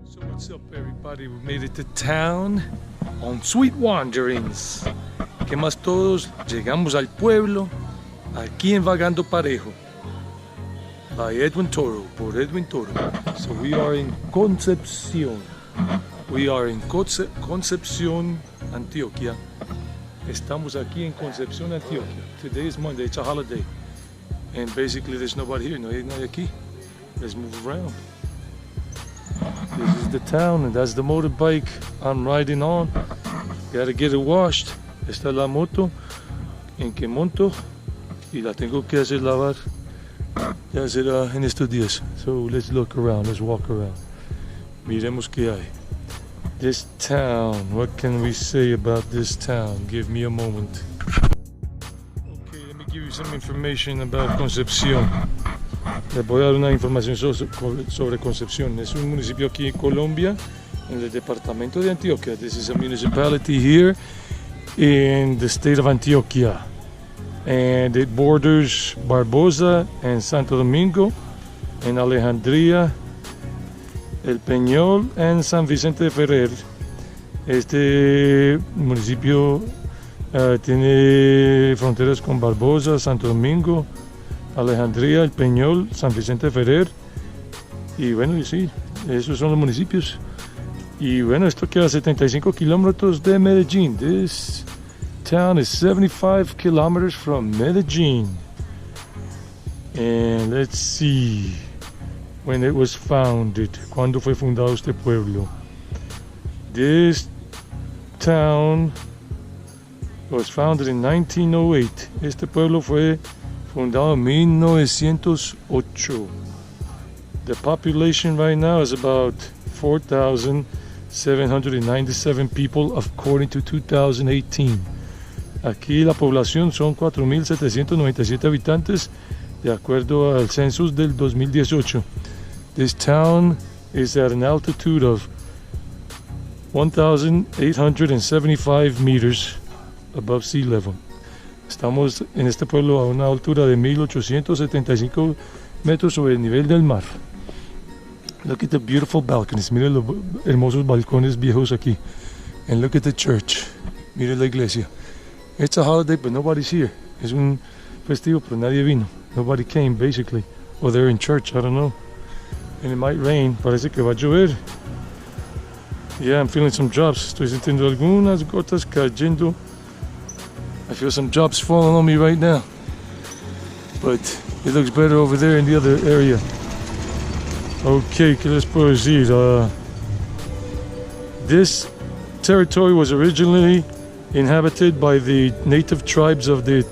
So what's up, everybody? We made it to town on sweet wanderings. ¿Qué más todos? Llegamos al pueblo aquí en Vagando Parejo by Edwin Toro, por Edwin Toro. So we are in Concepción. We are in Concepción, Antioquia. Estamos aquí en Concepción, Antioquia. Today is Monday, it's a holiday. And basically there's nobody here, no hay nadie aquí. Let's move around. This is the town and that's the motorbike I'm riding on. Gotta get it washed. Esta es la moto en que monto y la tengo que hacer lavar. Ya será en estos días. So let's look around, let's walk around. Miremos qué hay. This town, what can we say about this town? Give me a moment. Okay, let me give you some information about Concepción. Les voy a dar una información sobre Concepción. Es un municipio aquí en Colombia, en el departamento de Antioquia. This is a municipality here in the state of Antioquia. And it borders Barbosa and Santo Domingo, and Alejandría, El Peñol and San Vicente de Ferrer. Este municipio tiene fronteras con Barbosa, Santo Domingo, Alejandría, El Peñol, San Vicente de Ferrer. Y bueno, y sí, esos son los municipios. Y bueno, esto queda a 75 kilómetros de Medellín. This town is 75 kilometers from Medellín. And let's see when it was founded. ¿Cuándo fue fundado este pueblo? This town was founded in 1908. Este pueblo fue fundado en 1908. The population right now is about 4,797 people according to 2018. Aquí la población son 4,797 habitantes de acuerdo al census del 2018. This town is at an altitude of 1,875 meters above sea level. Estamos en este pueblo a una altura de 1,875 metros sobre el nivel del mar. Look at the beautiful balconies. Miren los hermosos balcones viejos aquí. And look at the church. Miren la iglesia. It's a holiday, but nobody's here. Es un festivo, pero nadie vino. Nobody came, basically. Or they're in church, I don't know. And it might rain. Parece que va a llover. Yeah, I'm feeling some drops. Estoy sintiendo algunas gotas cayendo. I feel some drops falling on me right now. But it looks better over there in the other area. Okay, ¿qué les puedo decir? This territory was originally inhabited by the native tribes of the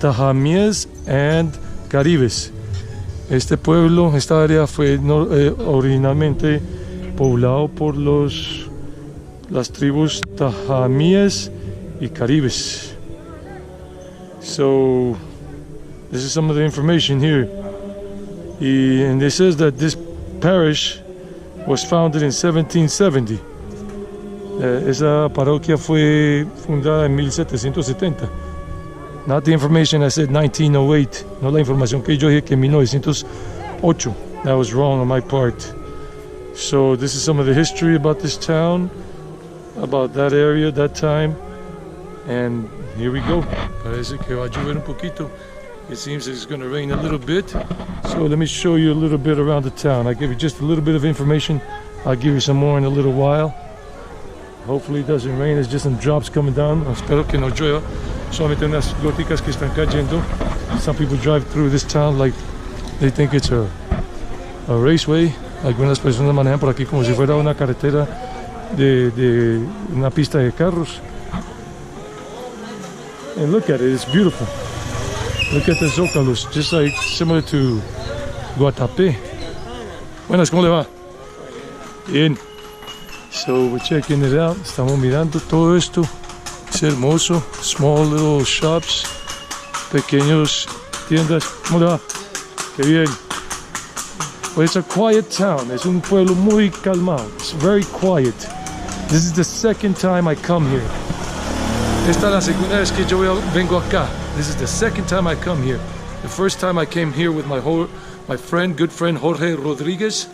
Tajamies and Caribes. Este pueblo, esta área fue originalmente poblado por las tribus Tajamies y Caribes. So this is some of the information here. And it says that this parish was founded in 1770. Esa parroquia fue fundada en 1770. Not the information I said 1908. No la información que yo dije que en 1908. That was wrong on my part. So this is some of the history about this town, about that area, that time. And here we go. Parece que va a llover un poquito. It seems it's going to rain a little bit. So let me show you a little bit around the town. I give you just a little bit of information. I'll give you some more in a little while. Hopefully it doesn't rain. There's just some drops coming down. Espero que no llueva. Solamente unas goticas que están cayendo. Some people drive through this town like they think it's a raceway. Algunas personas manejan por aquí como si fuera una carretera de una pista de carros. And look at it, it's beautiful. Look at the zócalos, just like similar to Guatapé. Buenas, ¿cómo le va? Bien. So we're checking it out. Estamos mirando todo esto. Es hermoso. Small little shops. Pequeños tiendas. ¿Cómo le va? Qué bien. Well, it's a quiet town. Es un pueblo muy calmado. It's very quiet. This is the second time I come here. Esta es la segunda vez que yo vengo acá. This is the second time I come here. The first time I came here with my friend, good friend Jorge Rodriguez.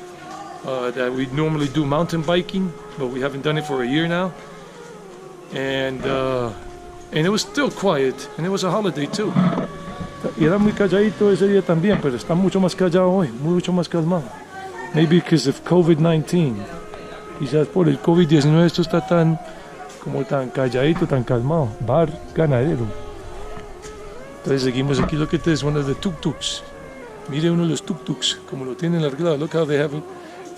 that we normally do mountain biking, but we haven't done it for a year now. And it was still quiet, and it was a holiday too. Y era muy calladito ese día también, pero está mucho más callado hoy, mucho más calmado. Maybe because of COVID-19. Quizás por el COVID-19 esto está tan calladito, tan calmado. Bar ganadero. Entonces seguimos aquí. Look at this, one of the tuk-tuks. Mire uno de los tuk-tuks, como lo tienen arreglado. Look how they have it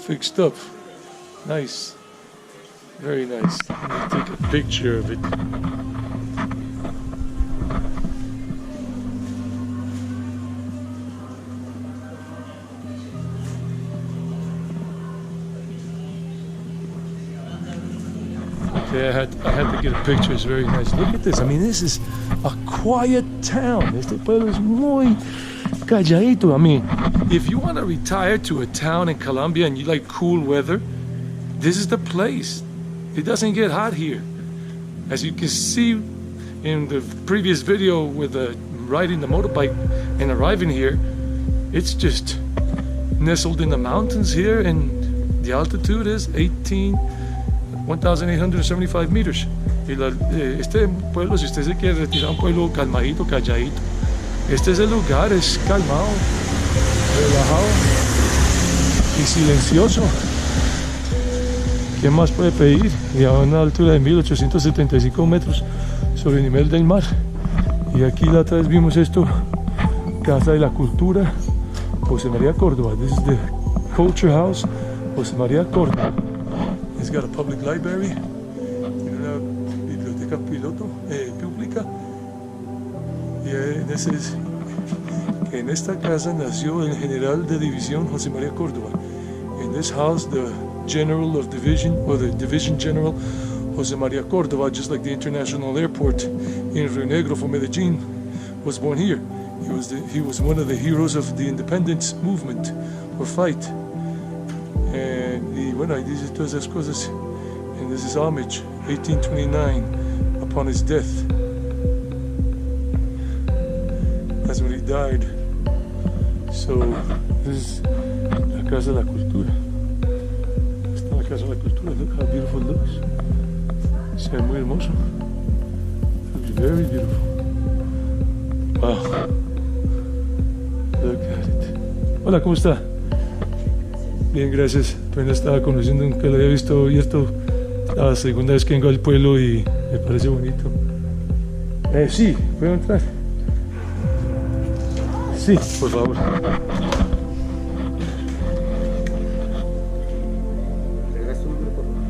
fixed up. Nice. Very nice. Let me take a picture of it. Okay, I had to get a picture. It's very nice. Look at this. I mean, this is a quiet town. Este pueblo es muy calladito. I mean, if you want to retire to a town in Colombia and you like cool weather, this is the place. It doesn't get hot here. As you can see in the previous video with riding the motorbike and arriving here, it's just nestled in the mountains here, and the altitude is 1,875 meters. Y este pueblo, si usted se quiere retirar, un pueblo calmadito, calladito, este es el lugar, es calmado, relajado y silencioso. ¿Qué más puede pedir? Y a una altura de 1875 metros sobre el nivel del mar. Y aquí la otra vez vimos esto, Casa de la Cultura, José María Córdoba. This is the Culture House, José María Córdoba. It's got a public library, una biblioteca pública. Y en esta casa nació el general de división José María Córdoba. In this house, the general of division, or the division general, José María Córdoba, just like the international airport in Rio Negro for Medellin, was born here. He was one of the heroes of the independence movement or fight. Y bueno, ahí dice todas esas cosas. And this is homage, 1829, upon his death. That's when he died. So, this is la Casa de la Cultura. Esta es la Casa de la Cultura. Look how beautiful it looks. Se ve muy hermoso. Looks very beautiful. Wow. Look at it. Hola, ¿cómo está? Bien, gracias. Apenas estaba conociendo, nunca lo había visto abierto. La segunda vez que vengo al pueblo y me parece bonito. Sí, ¿puedo entrar? Sí, por favor.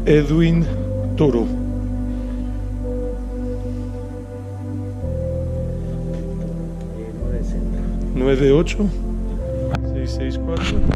Edwin Toro. 98 664